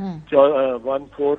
1/4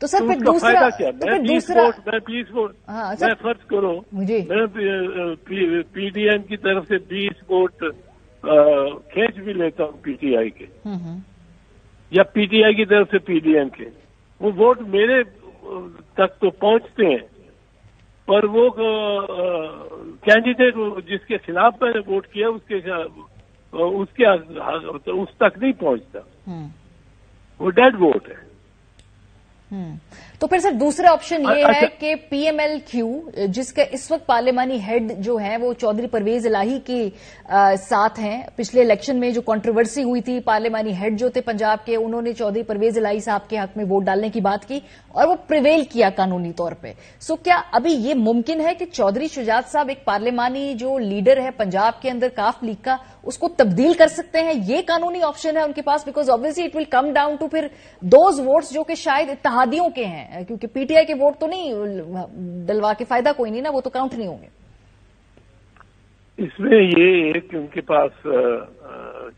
تو سر پھر دوسرا فائدہ کیا؟ میں 20 ووٹ میں فرض کرو جی میں پی ڈی ایم کی طرف سے 20 ووٹ کھینچ بھی لیتا ہوں پی ٹی آئی کے، یا پی ٹی آئی کی طرف سے پی ڈی ایم کے، وہ ووٹ میرے تک تو پہنچتے ہیں، پر وہ کینڈیڈیٹ جس کے خلاف میں نے ووٹ کیا اس تک نہیں پہنچتا، وہ ڈیڈ ووٹ ہے۔ تو پھر سر دوسرا آپشن یہ ہے کہ پی ایم ایل کیو جس کے اس وقت پارلیمانی ہیڈ جو ہیں وہ چودھری پرویز الہی کے ساتھ ہیں، پچھلے الیکشن میں جو کنٹروورسی ہوئی تھی پارلیمانی ہیڈ جو تھے پنجاب کے، انہوں نے چودھری پرویز الہی صاحب کے حق میں ووٹ ڈالنے کی بات کی اور وہ پریویل کیا قانونی طور پہ۔ سو کیا ابھی یہ ممکن ہے کہ چودھری شجاعت صاحب ایک پارلیمانی جو لیڈر ہے پنجاب کے اندر کاف لیگ کا، اس کو تبدیل کر سکتے ہیں؟ یہ قانونی آپشن ہے ان کے پاس، because obviously it will come down to پھر دوز ووٹس جو کہ شاید اتحادیوں کے ہیں، کیونکہ پی ٹی آئی کے ووٹ تو نہیں ڈلوا کے فائدہ کوئی نہیں نا، وہ تو کاؤنٹ نہیں ہوں گے۔ اس میں یہ ہے کہ ان کے پاس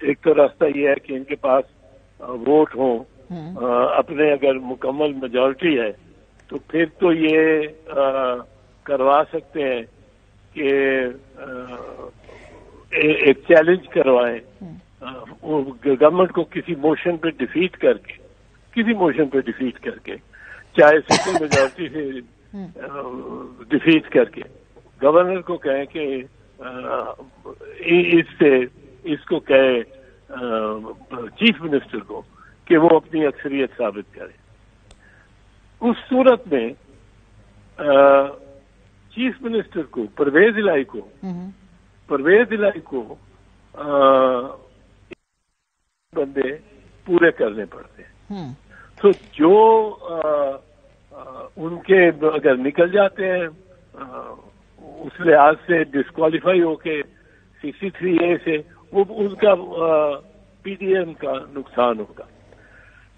ایک تو راستہ یہ ہے کہ ان کے پاس ووٹ ہوں، اپنے اگر مکمل میجورٹی ہے تو پھر تو یہ کروا سکتے ہیں کہ ایک چیلنج کروائیں گورنمنٹ کو کسی موشن پہ ڈیفیٹ کر کے چاہے سمپل میجورٹی سے ڈیفیٹ کر کے گورنر کو کہیں کہ اس کو کہے چیف منسٹر کو کہ وہ اپنی اکثریت ثابت کرے۔ اس صورت میں چیف منسٹر کو پرویز الہی کو بندے پورے کرنے پڑتے ہیں، تو جو ان کے اگر نکل جاتے ہیں اس لحاظ سے ڈسکوالیفائی ہو کے 63A سے، وہ ان کا پی ڈی ایم کا نقصان ہوگا۔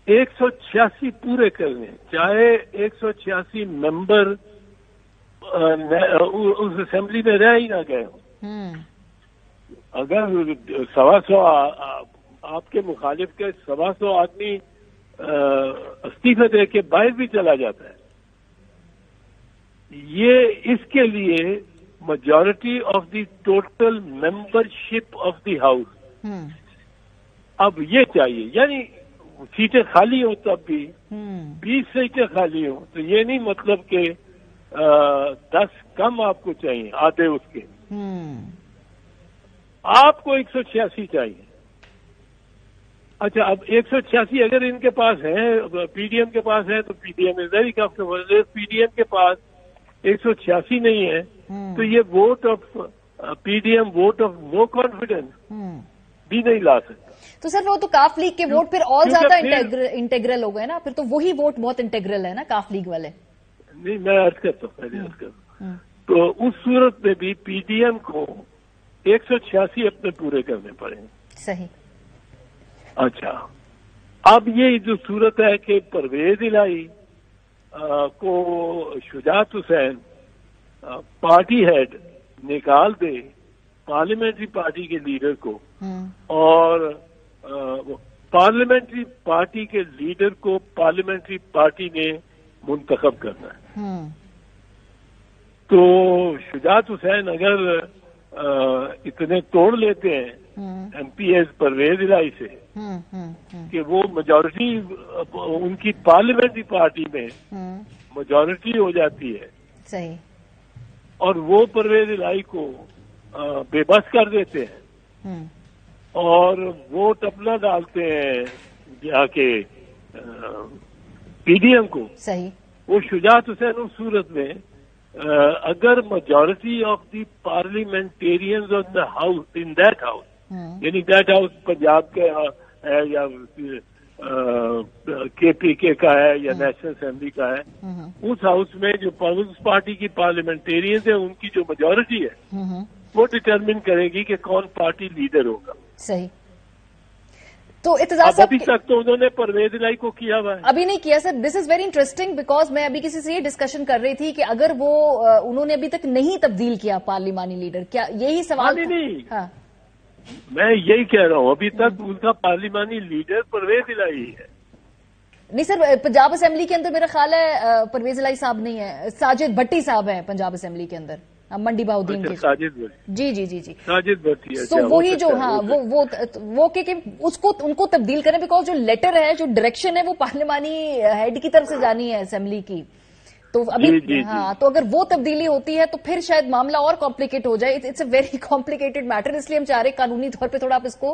186 پورے کرنے، چاہے 186 ممبر اس اسمبلی میں رہ ہی نہ گئے ہوں، اگر 125 آپ کے مخالف کے 125 آدمی استعفے دے کے باہر بھی چلا جاتا ہے، یہ اس کے لیے majority of the total member ship of the house اب یہ چاہیے، یعنی سیٹیں خالی ہوں تب بھی 20 سیٹیں خالی ہوں تو یہ نہیں مطلب کہ 10 کم آپ کو چاہیے، آدھے اس کے، آپ کو 186 چاہیے۔ اچھا اب 186 اگر ان کے پاس ہے، پی ڈی ایم کے پاس ہے تو P D M is very comfortable, P D M کے پاس 186 نہیں ہے تو یہ vote of P D M vote of no confidence بھی نہیں لا سکتا۔ تو سر وہ تو کاف لیگ کے ووٹ پھر اور زیادہ انٹیگرل ہو گئے نا، پھر تو وہی ووٹ بہت انٹیگرل ہے نا کاف لیگ والے۔ نہیں میں عرض کرتا ہوں، پہلے عرض کرتا ہوں، تو اس صورت میں بھی پی ڈی ایم کو 186 اپنے پورے کرنے پڑیں گے۔ صحیح۔ اچھا اب یہ جو صورت ہے کہ پرویز الہی کو شجاعت حسین پارٹی ہیڈ نکال دے پارلیمنٹری پارٹی کے لیڈر کو، اور پارلیمنٹری پارٹی کے لیڈر کو پارلیمنٹری پارٹی نے منتخب کرنا ہے، تو شجاعت حسین اگر اتنے توڑ لیتے ہیں ایم پی ایز پرویز الہی سے کہ وہ میجورٹی ان کی پارلیمنٹری پارٹی میں میجورٹی ہو جاتی ہے، صحیح، اور وہ پرویز الہی کو بے بس کر دیتے ہیں اور ووٹ اپنا ڈالتے ہیں جا کے پی ڈی ایم کو، صحیح، وہ شجاعت حسین اس صورت میں اگر majority of the parliamentarians of the house in that house, یعنی دیٹ ہاؤس پنجاب کا ہے یا کے پی کے کا ہے یا نیشنل اسمبلی کا ہے، اس ہاؤس میں جو پیپلز پارٹی کی پارلیمنٹیرینز ہیں ان کی جو میجورٹی ہے وہ ڈٹرمن کرے گی کہ کون پارٹی لیڈر ہوگا۔ صحیح۔ تو اعتزاز ابھی تک تو انہوں نے پرویز الہی کو کیا ہوا ہے، ابھی نہیں کیا سر۔ دس از ویری انٹرسٹنگ بیکاز میں ابھی کسی سے یہ ڈسکشن کر رہی تھی کہ اگر وہ انہوں نے ابھی تک نہیں تبدیل کیا پارلیمانی لیڈر، کیا یہی سوال؟ نہیں، ہاں میں یہی کہہ رہا ہوں ابھی تک ان کا پارلیمانی لیڈر پرویز الہی ہے، نہیں سر، پنجاب اسمبلی کے اندر میرا خیال ہے پرویز الہی صاحب نہیں ہے، ساجد بھٹی صاحب ہیں پنجاب اسمبلی کے اندر، منڈی بہاؤدین کے ساجد بھٹی، جی ساجد بھٹی، تو وہی جو ہاں وہ کہ اس کو ان کو تبدیل کریں، بیکاز جو لیٹر ہے، جو ڈائریکشن ہے، وہ پارلیمانی ہیڈ کی طرف سے جانی ہے اسمبلی کی، تو ابھی ہاں تو اگر وہ تبدیلی ہوتی ہے تو پھر شاید معاملہ اور کمپلیکیٹ ہو جائے. It's a very complicated matter, اس لیے ہم چاہ رہے قانونی طور پہ تھوڑا آپ اس کو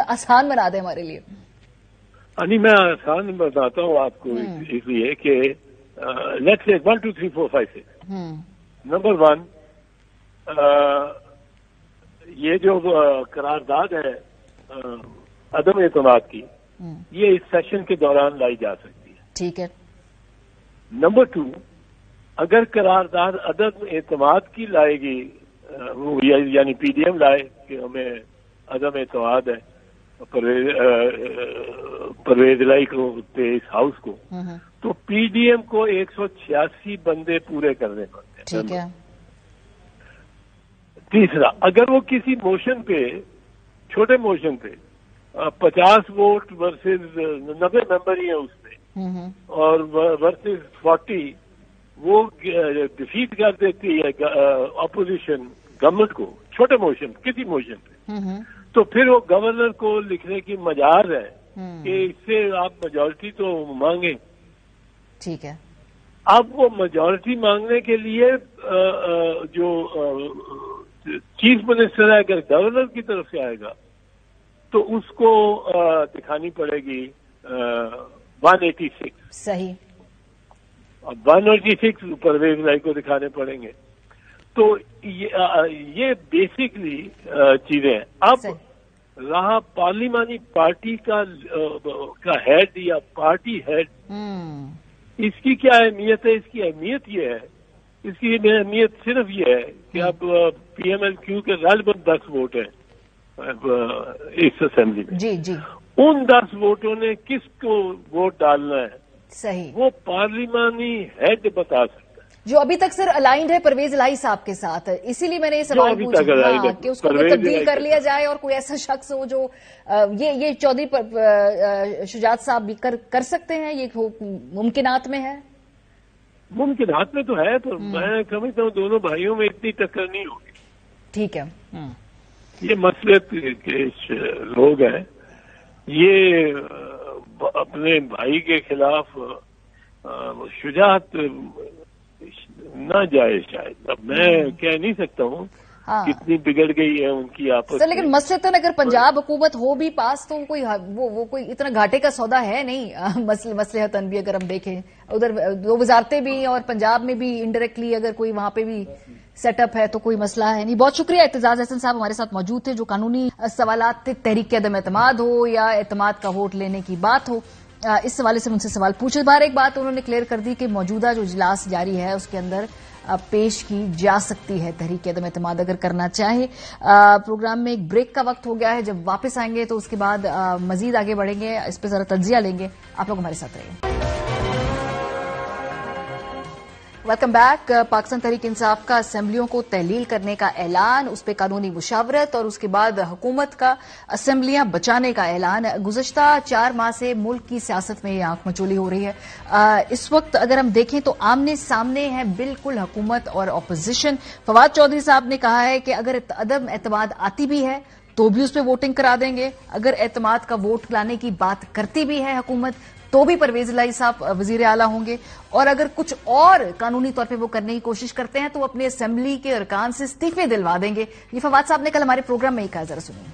آسان بنا دیں ہمارے لیے. نہیں میں آسان بتاتا ہوں آپ کو اس لیے کہ لیٹس سے 1 2 3 4 5 6. نمبر 1 یہ جو قرارداد ہے عدم اعتماد کی, یہ اس سیشن کے دوران لائی جا سکتی ہے. ٹھیک ہے. نمبر 2 اگر قرارداد عدم اعتماد کی لائے گی, یعنی پی ڈی ایم لائے کہ ہمیں عدم اعتماد ہے پرویز الہی کو اس ہاؤس کو, تو پی ڈی ایم کو 186 بندے پورے کرنے پڑتے ہیں. ٹھیک ہے. تیسرا, اگر وہ کسی موشن پہ, چھوٹے موشن پہ 50 ووٹ ورسز 90 ممبر ہی ہیں اس میں, اور ورسز 40 وہ ڈیفیٹ کر دیتی ہے اپوزیشن گورنمنٹ کو چھوٹے موشن, کسی موشن پہ, تو پھر وہ گورنر کو لکھنے کی مجاز ہے کہ اس سے آپ میجورٹی تو مانگیں. ٹھیک ہے. اب وہ میجورٹی مانگنے کے لیے جو چیف منسٹر ہے اگر گورنر کی طرف سے آئے گا تو اس کو دکھانی پڑے گی 186. صحیح. اب 186 پرویز الہی کو دکھانے پڑیں گے. تو یہ بیسکلی چیزیں ہیں. اب رہا پارلیمانی پارٹی کا ہیڈ یا پارٹی ہیڈ, اس کی کیا اہمیت ہے؟ اس کی اہمیت یہ ہے, اس کی اہمیت صرف یہ ہے کہ اب پی ایم ایل کیو کے غالباً 10 ووٹ ہیں اس اسمبلی میں. جی جی. ان 10 ووٹوں نے کس کو ووٹ ڈالنا ہے صحیح, وہ پارلیمانی ہیڈ بتا سکتا ہے, جو ابھی تک سر الائنڈ ہے پرویز الہی صاحب کے ساتھ. اسی لیے میں نے یہ سوال پوچھا کہ اس کو تبدیل کر لیا جائے اور کوئی ایسا شخص ہو جو یہ چودھری شجاعت صاحب بھی کر سکتے ہیں. یہ ممکنات میں ہے. ممکنات میں تو ہے, تو میں سمجھتا ہوں دونوں بھائیوں میں اتنی ٹکر نہیں ہوگی. ٹھیک ہے. یہ مسلط کے لوگ ہیں, یہ اپنے بھائی کے خلاف شجاعت نہ جائے شاید. اب میں کہہ نہیں سکتا ہوں کتنی بگڑ گئی ہے ان کی آپس میں. لیکن مسلطن اگر پنجاب حکومت ہو بھی پاس تو وہ کوئی اتنا گھاٹے کا سودا ہے نہیں. مصلحتاً بھی اگر ہم دیکھیں ادھر 2 وزارتیں بھی اور پنجاب میں بھی انڈائریکٹلی اگر کوئی وہاں پہ بھی سیٹ اپ ہے تو کوئی مسئلہ ہے نہیں. بہت شکریہ. اعتزاز احسن صاحب ہمارے ساتھ موجود تھے, جو قانونی سوالات تھے, تحریک کے عدم اعتماد ہو یا اعتماد کا ووٹ لینے کی بات ہو, اس حوالے سے ان سے سوال پوچھے. باہر ایک بات انہوں نے کلیئر کر دی کہ موجودہ جو اجلاس جاری ہے اس کے اندر پیش کی جا سکتی ہے تحریک اعدم اعتماد اگر کرنا چاہے. پروگرام میں ایک بریک کا وقت ہو گیا ہے, جب واپس آئیں گے تو اس کے بعد مزید آگے بڑھیں گے, اس پہ ذرا تجزیہ لیں گے. آپ لوگ ہمارے ساتھ رہیں. Welcome back. پاکستان تحریک انصاف کا اسمبلیوں کو تحلیل کرنے کا اعلان, اس پہ قانونی مشاورت اور اس کے بعد حکومت کا اسمبلیاں بچانے کا اعلان. گزشتہ 4 ماہ سے ملک کی سیاست میں یہ آنکھ مچولی ہو رہی ہے. اس وقت اگر ہم دیکھیں تو آمنے سامنے ہے بالکل حکومت اور اپوزیشن. فواد چودھری صاحب نے کہا ہے کہ اگر عدم اعتماد آتی بھی ہے تو بھی اس پہ ووٹنگ کرا دیں گے, اگر اعتماد کا ووٹ لانے کی بات کرتی بھی ہے حکومت تو بھی پرویز الہی صاحب وزیر اعلیٰ ہوں گے, اور اگر کچھ اور قانونی طور پہ وہ کرنے کی کوشش کرتے ہیں تو وہ اپنے اسمبلی کے ارکان سے استعفے دلوا دیں گے. یہ فواد صاحب نے کل ہمارے پروگرام میں ہی کہا, ذرا سنیے.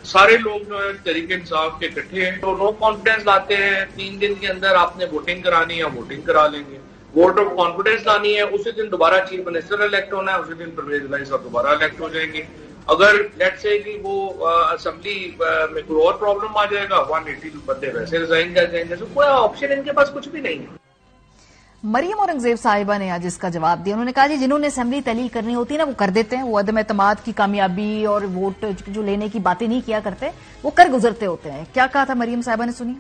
سارے لوگ جو ہے تحریک انصاف کے اکٹھے ہیں تو نو کانفیڈنس لاتے ہیں. 3 دن کے اندر آپ نے ووٹنگ کرانی ہے, ووٹنگ کرا لیں گے. ووٹ آف کانفیڈنس لانی ہے, اسی دن دوبارہ چیف منسٹر الیکٹ ہونا ہے, اسی دن پرویز الہی صاحب دوبارہ الیکٹ ہو جائیں گے. اگر لیٹ سے کہ وہ اسمبلی میں کوئی اور پرابلم آ جائے گا, 180 بندے ویسے ریزائن کر جائیں گے. تو کوئی آپشن ان کے پاس کچھ بھی نہیں ہے. مریم اورنگزیب صاحبہ نے آج اس کا جواب دیا. انہوں نے کہا جی جنہوں نے اسمبلی تحلیل کرنی ہوتی ہے نا وہ کر دیتے ہیں, وہ عدم اعتماد کی کامیابی اور ووٹ جو لینے کی باتیں نہیں کیا کرتے, وہ کر گزرتے ہوتے ہیں. کیا کہا تھا مریم صاحبہ نے, سنیے.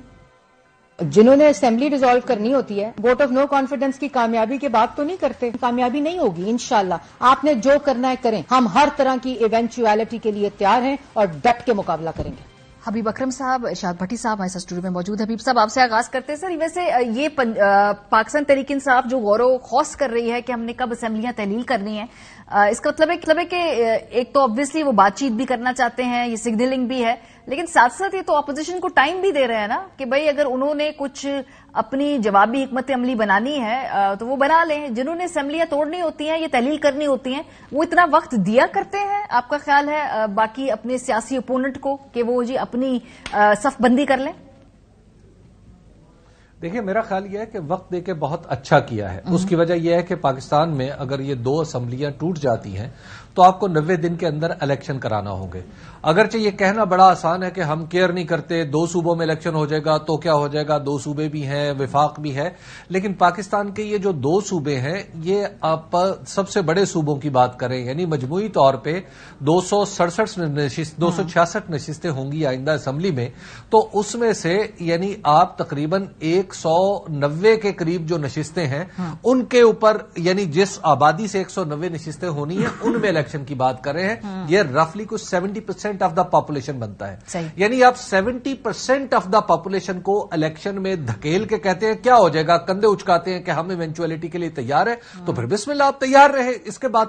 جنہوں نے اسمبلی ڈیزالو کرنی ہوتی ہے ووٹ آف نو کانفیڈنس کی کامیابی کے بات تو نہیں کرتے. کامیابی نہیں ہوگی انشاءاللہ. آپ نے جو کرنا ہے کریں, ہم ہر طرح کی ایونچویلٹی کے لیے تیار ہیں اور ڈٹ کے مقابلہ کریں گے. حبیب اکرم صاحب، ارشاد بھٹی صاحب ہمارے اسٹوڈیو میں موجود. حبیب صاحب آپ سے آغاز کرتے ہیں. سر ویسے یہ پاکستان تحریک انصاف جو غور و خوض کر رہی ہے کہ ہم نے کب اسمبلیاں تحلیل کرنی ہیں، اس کا مطلب ہے کہ ایک تو آبویسلی وہ بات چیت بھی کرنا چاہتے ہیں، یہ سگنلنگ بھی ہے، لیکن ساتھ ساتھ یہ تو اپوزیشن کو ٹائم بھی دے رہے ہیں نا کہ بھائی اگر انہوں نے کچھ اپنی جوابی حکمت عملی بنانی ہے تو وہ بنا لیں. جنہوں نے اسمبلیاں توڑنی ہوتی ہیں، یہ تحلیل کرنی ہوتی ہیں، وہ اتنا وقت دیا کرتے ہیں آپ کا خیال ہے باقی اپنے سیاسی اپوننٹ کو کہ وہ جی اپنی صف بندی کر لیں؟ دیکھیں میرا خیال یہ ہے کہ وقت دے کے بہت اچھا کیا ہے. اس کی وجہ یہ ہے کہ پاکستان میں اگر یہ 2 اسمبلیاں ٹوٹ جاتی ہیں تو آپ کو 90 دن کے اندر الیکشن کرانا ہوں گے. اگرچہ یہ کہنا بڑا آسان ہے کہ ہم کیئر نہیں کرتے، 2 صوبوں میں الیکشن ہو جائے گا تو کیا ہو جائے گا، 2 صوبے بھی ہیں، وفاق بھی ہے، لیکن پاکستان کے یہ جو 2 صوبے ہیں یہ آپ سب سے بڑے صوبوں کی بات کریں، یعنی مجموعی طور پہ 266 نشستیں ہوں گی آئندہ اسمبلی میں، تو اس میں سے یعنی آپ تقریباً 190 کے قریب جو نشستیں ہیں ان کے اوپر، یعنی جس آبادی سے 190 نشستیں ہونی ہیں ان میں الیکشن کی بات کر رہے ہیں. یہ رفلی کچھ 70% آف دا پاپولیشن بنتا ہے. یعنی آپ 70% آف دا پاپولیشن کو الیکشن میں دھکیل کے کہتے ہیں کیا ہو جائے گا، کندھے اچکاتے ہیں کہ ہم ایونچولیٹی کے لیے تیار ہے، تو پھر بسم اللہ آپ تیار رہے. اس کے بعد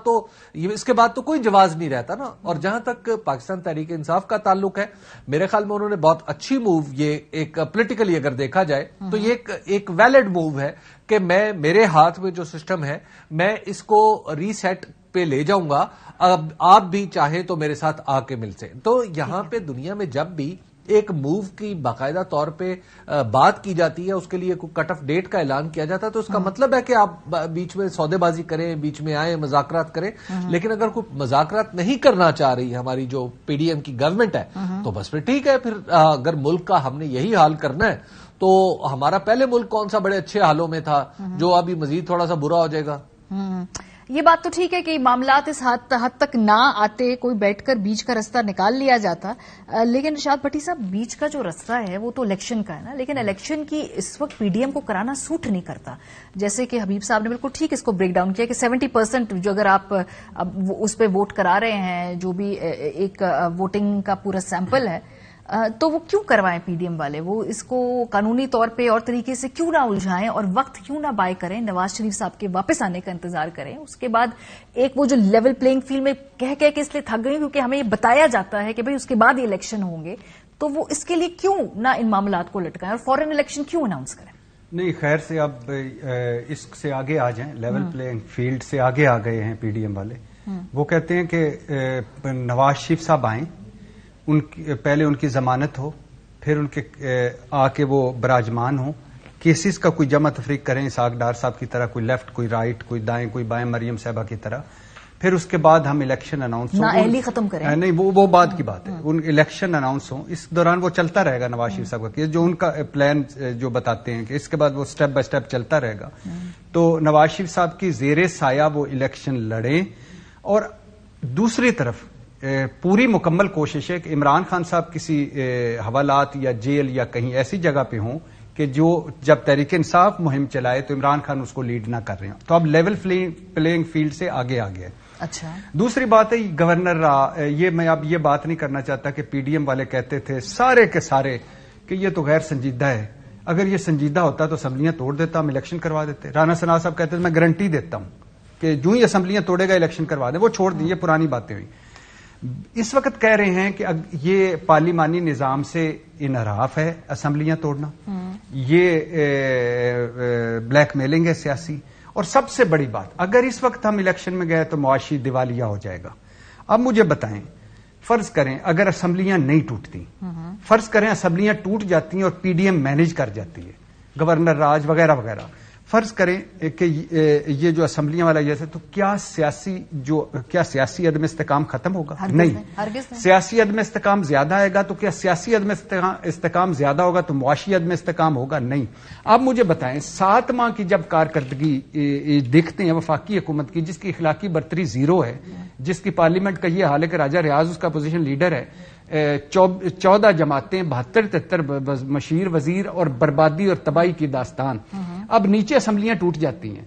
تو کوئی جواز نہیں رہتا نا. اور جہاں تک پاکستان تحریک انصاف کا تعلق ہے، میرے خیال میں انہوں نے بہت اچھی موو، یہ ایک پولیٹیکلی اگر دیکھا جائے تو یہ ایک ویلڈ موو ہے کہ میرے ہاتھ میں جو سسٹم ہے میں اس کو ری سیٹ پہ لے جاؤں گا، اب آپ بھی چاہیں تو میرے ساتھ آ کے مل سے. تو یہاں پہ دنیا میں جب بھی ایک موو کی باقاعدہ طور پہ بات کی جاتی ہے، اس کے لیے کوئی کٹ آف ڈیٹ کا اعلان کیا جاتا ہے، تو اس کا مطلب ہے کہ آپ بیچ میں سودے بازی کریں، بیچ میں آئیں، مذاکرات کریں. لیکن اگر کوئی مذاکرات نہیں کرنا چاہ رہی ہماری جو پی ڈی ایم کی گورنمنٹ ہے تو بس پھر ٹھیک ہے. پھر اگر ملک کا ہم نے یہی حال کرنا ہے تو ہمارا پہلے ملک کون سا بڑے اچھے حالوں میں تھا جو ابھی مزید تھوڑا سا برا ہو جائے گا. یہ بات تو ٹھیک ہے کہ معاملات اس حد تک نہ آتے، کوئی بیٹھ کر بیچ کا رستہ نکال لیا جاتا، لیکن ارشاد بھٹی صاحب بیچ کا جو رستہ ہے وہ تو الیکشن کا ہے نا. لیکن الیکشن کی اس وقت پی ڈی ایم کو کرانا سوٹ نہیں کرتا. جیسے کہ حبیب صاحب نے بالکل ٹھیک اس کو بریک ڈاؤن کیا کہ 70% جو اگر آپ اس پہ ووٹ کرا رہے ہیں، جو بھی ایک ووٹنگ کا پورا سیمپل ہے، تو وہ کیوں کروائیں پی ڈی ایم والے؟ وہ اس کو قانونی طور پہ اور طریقے سے کیوں نہ الجھائیں اور وقت کیوں نہ بائے کریں؟ نواز شریف صاحب کے واپس آنے کا انتظار کریں، اس کے بعد ایک وہ جو لیول پلینگ فیلڈ میں کہہ کے اس لیے تھک گئی کیونکہ ہمیں یہ بتایا جاتا ہے کہ بھئی اس کے بعد یہ الیکشن ہوں گے، تو وہ اس کے لیے کیوں نہ ان معاملات کو لٹکائیں اور فورن الیکشن کیوں اناؤنس کریں؟ نہیں، خیر سے اب اس سے آگے آ جائیں، لیول پلینگ فیلڈ سے آگے آ گئے ہیں پی ڈی ایم والے. وہ کہتے ہیں کہ نواز شریف صاحب آئیں، پہلے ان کی ضمانت ہو، پھر ان کے آ کے وہ براجمان ہوں، کیسز کا کوئی جمع تفریق کریں اسحاق ڈار صاحب کی طرح، کوئی لیفٹ کوئی رائٹ، کوئی دائیں کوئی بائیں، مریم صاحبہ کی طرح، پھر اس کے بعد ہم الیکشن اناؤنس ہوں. نااہلی ختم کریں. نہیں، وہ بات کی بات ہے. ان الیکشن اناؤنس ہوں، اس دوران وہ چلتا رہے گا نواز شریف صاحب کا کیس، جو ان کا پلان جو بتاتے ہیں کہ اس کے بعد وہ سٹیپ بائی سٹیپ چلتا رہے گا. تو نواز شریف صاحب کی زیر سایہ وہ الیکشن لڑیں. اور دوسری طرف پوری مکمل کوشش ہے کہ عمران خان صاحب کسی حوالات یا جیل یا کہیں ایسی جگہ پہ ہوں کہ جو جب تحریک انصاف مہم چلائے تو عمران خان اس کو لیڈ نہ کر رہے ہیں. تو اب لیول پلینگ فیلڈ سے آگے آ گیا. اچھا، دوسری بات ہے گورنر یہ میں اب یہ بات نہیں کرنا چاہتا کہ پی ڈی ایم والے کہتے تھے سارے کے سارے کہ یہ تو غیر سنجیدہ ہے. اگر یہ سنجیدہ ہوتا تو اسمبلیاں توڑ دیتا، ہم الیکشن کروا دیتے. رانا ثنا صاحب کہتے تھے میں گارنٹی دیتا ہوں کہ جو ہی اسمبلیاں توڑے گا الیکشن کروا دیں. وہ چھوڑ دیں، یہ پرانی باتیں ہوئی. اس وقت کہہ رہے ہیں کہ یہ پارلیمانی نظام سے انحراف ہے اسمبلیاں توڑنا، یہ بلیک میلنگ ہے سیاسی. اور سب سے بڑی بات، اگر اس وقت ہم الیکشن میں گئے تو معاشی دیوالیہ ہو جائے گا. اب مجھے بتائیں، فرض کریں اگر اسمبلیاں نہیں ٹوٹتی، فرض کریں اسمبلیاں ٹوٹ جاتی ہیں اور پی ڈی ایم مینج کر جاتی ہے، گورنر راج وغیرہ وغیرہ، فرض کریں کہ یہ جو اسمبلیاں والا جیسے، تو کیا سیاسی عدم استحکام ختم ہوگا؟ نہیں. سیاسی عدم استحکام زیادہ آئے گا. تو کیا سیاسی عدم استحکام زیادہ ہوگا تو معاشی عدم استحکام ہوگا؟ نہیں. اب مجھے بتائیں 7 ماہ کی جب کارکردگی دیکھتے ہیں وفاقی حکومت کی، جس کی اخلاقی برتری 0 ہے، جس کی پارلیمنٹ کا یہ حال ہے کہ راجہ ریاض اس کا اپوزیشن لیڈر ہے، 14 جماعتیں، 72-73 مشیر وزیر اور بربادی اور تباہی کی داستان. اب نیچے اسمبلیاں ٹوٹ جاتی ہیں،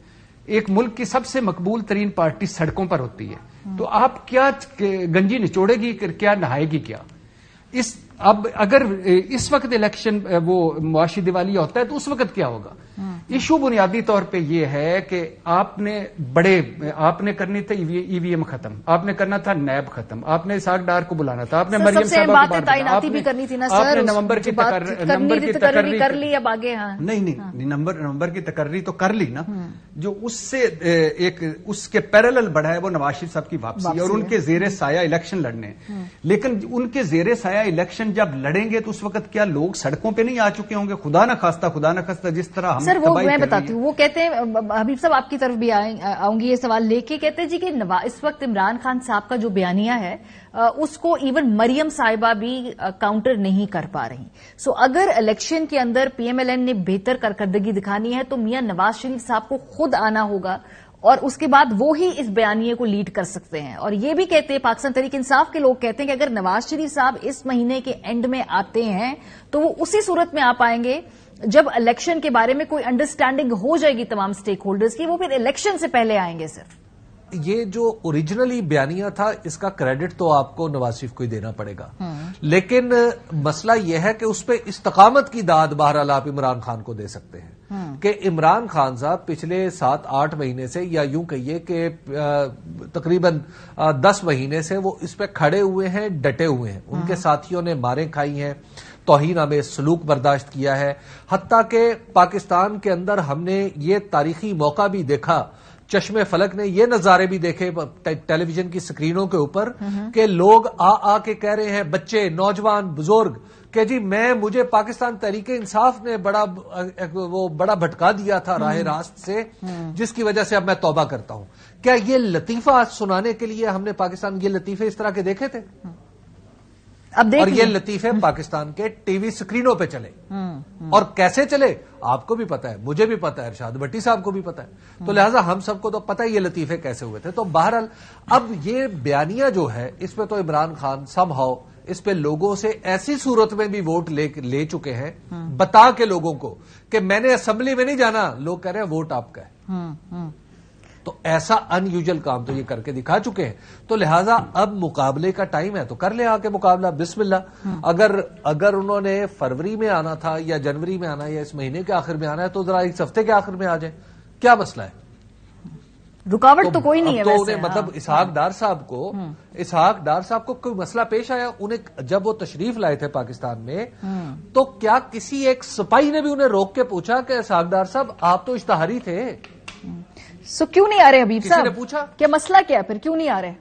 ایک ملک کی سب سے مقبول ترین پارٹی سڑکوں پر ہوتی ہے، تو آپ کیا گنجی نچوڑے گی، کیا نہائے گی؟ کیا اس اب اگر اس وقت الیکشن وہ معاشی دیوالیہ ہوتا ہے تو اس وقت کیا ہوگا؟ ایشو بنیادی طور پہ یہ ہے کہ آپ نے کرنی تھی ای وی ایم ختم، آپ نے کرنا تھا نیب ختم، آپ نے اسحاق ڈار کو بلانا تھا، آپ نے مریم صاحبہ کو تعیناتی بھی کرنی تھی نا سر، آپ نے نومبر کی تقرری کر لی، اب آگے ہاں نہیں نومبر کی تقرری تو کر لی نا، جو اس سے ایک اس کے پیرالل بڑھا ہے وہ نواز شریف صاحب کی واپسی اور ان کے زیر سایہ الیکشن لڑنے، لیکن ان کے زیر سایہ الیکشن جب لڑیں گے تو اس وقت کیا لوگ سڑکوں پہ نہیں آ چکے ہوں گے؟ خدا نہ خواستہ جس طرح ہم سر وہ میں بتاتی ہوں، وہ کہتے ہیں حبیب صاحب آپ کی طرف بھی آؤں گی یہ سوال لے کے، کہتے ہیں جی کہ اس وقت عمران خان صاحب کا جو بیانیہ ہے اس کو ایون مریم صاحبہ بھی کاؤنٹر نہیں کر پا رہی، سو اگر الیکشن کے اندر پی ایم ایل این نے بہتر کارکردگی دکھانی ہے تو میاں نواز شریف صاحب کو خود آنا ہوگا اور اس کے بعد وہ ہی اس بیانیے کو لیڈ کر سکتے ہیں۔ اور یہ بھی کہتے ہیں پاکستان تحریک انصاف کے لوگ کہتے ہیں کہ اگر نواز شریف صاحب اس مہینے کے اینڈ میں آتے ہیں تو وہ اسی صورت میں آ پائیں گے جب الیکشن کے بارے میں کوئی انڈرسٹینڈنگ ہو جائے گی تمام سٹیک ہولڈرز کی، وہ پھر الیکشن سے پہلے آئیں گے۔ صرف یہ جو اوریجنلی بیانیہ تھا اس کا کریڈٹ تو آپ کو نواز شریف کو ہی دینا پڑے گا، لیکن مسئلہ یہ ہے کہ اس پہ استقامت کی داد بہرحال آپ عمران خان کو دے سکتے ہیں کہ عمران خان صاحب پچھلے 7-8 مہینے سے یا یوں کہیے کہ تقریباً 10 مہینے سے وہ اس پہ کھڑے ہوئے ہیں، ڈٹے ہوئے ہیں، ان کے ساتھیوں نے ماریں کھائی ہیں، توہین آمیز سلوک برداشت کیا ہے، حتیٰ کہ پاکستان کے اندر ہم نے یہ تاریخی موقع بھی دیکھا، چشم فلک نے یہ نظارے بھی دیکھے ٹیلی ویژن کی سکرینوں کے اوپر کہ لوگ آ کے کہہ رہے ہیں، بچے، نوجوان، بزرگ، کہ جی مجھے پاکستان تحریک انصاف نے بڑا بھٹکا دیا تھا راہ راست سے، جس کی وجہ سے اب میں توبہ کرتا ہوں۔ کیا یہ لطیفہ سنانے کے لیے ہم نے پاکستان یہ لطیفے اس طرح کے دیکھے تھے؟ اور یہ لطیفے پاکستان کے ٹی وی سکرینوں پہ چلے، اور کیسے چلے آپ کو بھی پتا ہے، مجھے بھی پتا ہے، ارشاد بھٹی صاحب کو بھی پتا ہے، تو لہٰذا ہم سب کو تو پتا ہے یہ لطیفے کیسے ہوئے تھے۔ تو بہرحال اب یہ بیانیہ جو ہے اس پہ تو عمران خان سم ہاؤ اس پہ لوگوں سے ایسی صورت میں بھی ووٹ لے چکے ہیں، بتا کے لوگوں کو کہ میں نے اسمبلی میں نہیں جانا، لوگ کہہ رہے ہیں ووٹ آپ کا ہے، تو ایسا ان یوزل کام تو یہ کر کے دکھا چکے ہیں۔ تو لہٰذا اب مقابلے کا ٹائم ہے تو کر لیں آ کے مقابلہ، بسم اللہ۔ اگر انہوں نے فروری میں آنا تھا یا جنوری میں آنا ہے یا اس مہینے کے آخر میں آنا ہے تو ذرا اس ہفتے کے آخر میں آ جائیں، کیا مسئلہ ہے؟ رکاوٹ تو کوئی نہیں ہے تو ویسے، انہیں مطلب اسحاق ڈار صاحب کو کوئی مسئلہ پیش آیا، انہیں جب وہ تشریف لائے تھے پاکستان میں تو کیا کسی ایک سپاہی نے بھی انہیں روک کے پوچھا کہ اسحاق ڈار صاحب آپ تو اشتہاری تھے، سو کیوں نہیں آ رہے حبیب صاحب؟ کسی نے پوچھا کیا مسئلہ کیا ہے پھر، کیوں نہیں آ رہے؟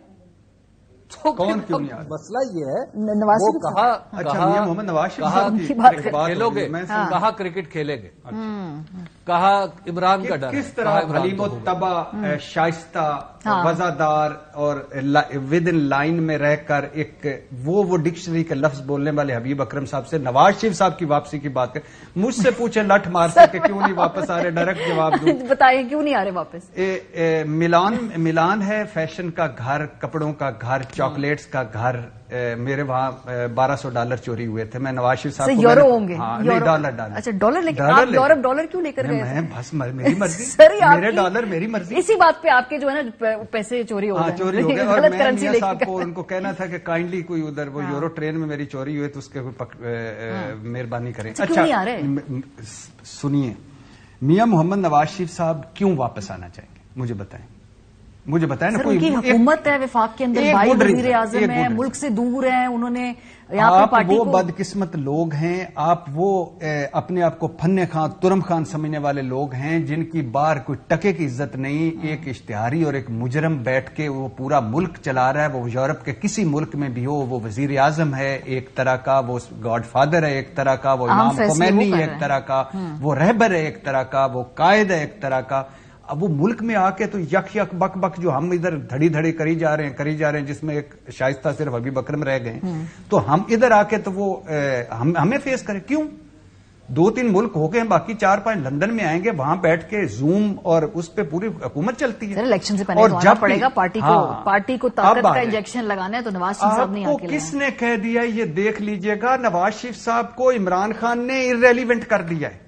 کون کیوں نہیں آ رہا؟ مسئلہ یہ ہے نواز وہ شریف اچھا میاں محمد نواز شریف صاحب کی بات کھیلو گے، کہا کرکٹ کھیلیں گے، کہا عمران کا ڈر، کس طرح حلیم الطبع، شائستہ، وزادار اور ود ان لائن میں رہ کر ایک وہ ڈکشنری کے لفظ بولنے والے حبیب اکرم صاحب سے نواز شریف صاحب کی واپسی کی بات کر، مجھ سے پوچھیں لٹھ مار کے کیوں نہیں واپس آ رہے، ڈائریکٹ جواب دوں، بتائیں کیوں نہیں آ رہے واپس؟ ملان ہے فیشن کا گھر، کپڑوں کا گھر، چاکلیٹس کا گھر، میرے وہاں $1200 چوری ہوئے تھے، میں نواز شریف صاحب کو یورو ہوں گے، ڈالر، اچھا ڈالر، لیکن آپ یورپ ڈالر کیوں لے کر گئے؟ میں بس میری مرضی، میرے ڈالر میری مرضی، اسی بات پہ آپ کے جو ہے نا پیسے چوری ہو گئے، چوری ہو گئے، اور میں میاں صاحب کو ان کو کہنا تھا کہ کائنڈلی کوئی ادھر وہ یورو ٹرین میں میری چوری ہوئی تو اس کے مہربانی کریں۔ اچھا سنیے، میاں محمد نواز شریف صاحب کیوں واپس آنا چاہیں گے مجھے بتائیں نا، کوئی حکومت ہے وفاق کے اندر، بھائی وزیر اعظم ہے، ملک سے دور ہیں، انہوں نے یہاں پہ پارٹی وہ بدقسمت لوگ ہیں، آپ وہ اپنے آپ کو فن خان ترم خان سمجھنے والے لوگ ہیں جن کی بار کوئی ٹکے کی عزت نہیں، ایک اشتہاری اور ایک مجرم بیٹھ کے وہ پورا ملک چلا رہا ہے، وہ یورپ کے کسی ملک میں بھی ہو، وہ وزیر اعظم ہے ایک طرح کا، وہ گاڈ فادر ہے ایک طرح کا، وہ امام خمینی ہے ایک طرح کا، وہ رہبر ہے ایک طرح کا، وہ قائد ہے ایک طرح کا، اب وہ ملک میں آ کے تو یک بک بک جو ہم ادھر دھڑی کری جا رہے ہیں جس میں ایک شائستہ صرف حبیب اکرم رہ گئے، تو ہم ادھر آ کے تو وہ ہمیں فیس کریں کیوں؟ 2-3 ملک ہو گئے ہیں، باقی 4-5 لندن میں آئیں گے، وہاں بیٹھ کے زوم اور اس پہ پوری حکومت چلتی ہے۔ الیکشن سے پہلے آنا پڑے گا پارٹی کو طاقت کا انجیکشن لگانا ہے، تو نواز شریف صاحب نہیں آپ کو کس نے کہہ دیا یہ دیکھ لیجئے گا، نواز شریف صاحب کو عمران خان نے ارریلیونٹ کر دیا ہے،